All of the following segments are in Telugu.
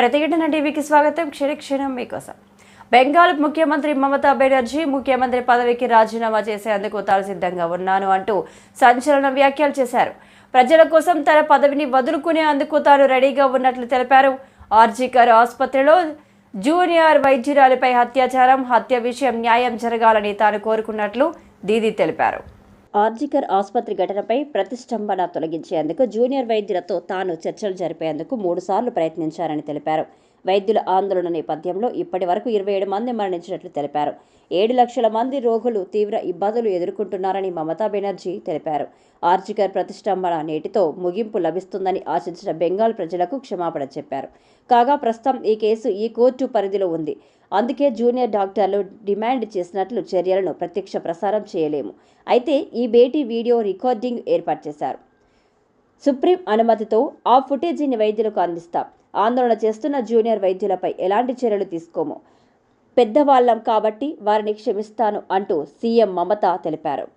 ప్రతిఘటన టీవీకి స్వాగతం. క్షణక్షణం మీకోసం. బెంగాల్ ముఖ్యమంత్రి మమతా బెనర్జీ ముఖ్యమంత్రి పదవికి రాజీనామా చేసేందుకు తాను సిద్ధంగా ఉన్నాను అంటూ సంచలన వ్యాఖ్యలు చేశారు. ప్రజల కోసం తన పదవిని వదులుకునేందుకు తాను రెడీగా ఉన్నట్లు తెలిపారు. ఆర్జీకర్ ఆసుపత్రిలో జూనియర్ వైద్యురాలిపై హత్య విషయం న్యాయం జరగాలని తాను కోరుకున్నట్లు దీదీ తెలిపారు. ఆర్జీకర్ ఆసుపత్రి ఘటనపై ప్రతిష్టంభన తొలగించేందుకు జూనియర్ వైద్యులతో తాను చర్చలు జరిపేందుకు 3 సార్లు ప్రయత్నించారని తెలిపారు. వైద్యుల ఆందోళన నేపథ్యంలో ఇప్పటి వరకు 27 మంది మరణించినట్లు తెలిపారు. 7 లక్షల మంది రోగులు తీవ్ర ఇబ్బందులు ఎదుర్కొంటున్నారని మమతా బెనర్జీ తెలిపారు. ఆర్జీకర్ ప్రతిష్టంభన నేటితో ముగింపు లభిస్తుందని ఆశించిన బెంగాల్ ప్రజలకు క్షమాపణ చెప్పారు. కాగా ప్రస్తుతం ఈ కేసు ఈ కోర్టు పరిధిలో ఉంది. అందుకే జూనియర్ డాక్టర్లు డిమాండ్ చేసినట్లు చర్యలను ప్రత్యక్ష ప్రసారం చేయలేము. అయితే ఈ భేటీ వీడియో రికార్డింగ్ ఏర్పాటు చేశారు. సుప్రీం అనుమతితో ఆ ఫుటేజీని వైద్యులకు అందిస్తాం. ఆందోళన చేస్తున్న జూనియర్ వైద్యులపై ఎలాంటి చర్యలు తీసుకోము. పెద్దవాళ్లం కాబట్టి వారిని క్షమిస్తాను అంటూ సీఎం మమత తెలిపారు.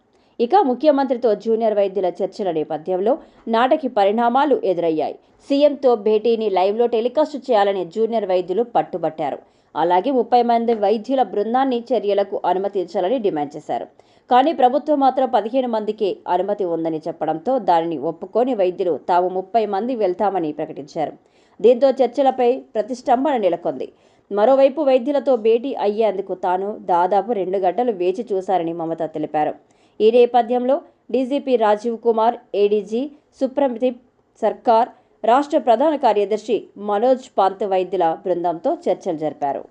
ఇక ముఖ్యమంత్రితో జూనియర్ వైద్యుల చర్చల నేపథ్యంలో నాటకి పరిణామాలు ఎదురయ్యాయి. సీఎంతో భేటీని లైవ్లో టెలికాస్ట్ చేయాలని జూనియర్ వైద్యులు పట్టుబట్టారు. అలాగే 30 మంది వైద్యుల బృందాన్ని చర్యలకు అనుమతించాలని డిమాండ్ చేశారు. కానీ ప్రభుత్వం మాత్రం 15 మందికే అనుమతి ఉందని చెప్పడంతో దానిని ఒప్పుకోని వైద్యులు తాము 30 మంది వెళ్తామని ప్రకటించారు. దీంతో చర్చలపై ప్రతిష్టంభన నెలకొంది. మరోవైపు వైద్యులతో భేటీ అయ్యేందుకు తాను దాదాపు 2 గంటలు వేచి చూశారని మమత తెలిపారు. ఈ నేపథ్యంలో డీజీపీ రాజీవ్ కుమార్, ఏడీజీ సుప్రదీప్ సర్కార్, రాష్ట్ర ప్రధాన కార్యదర్శి మనోజ్ పంత్ వైద్యుల బృందంతో చర్చలు జరిపారు.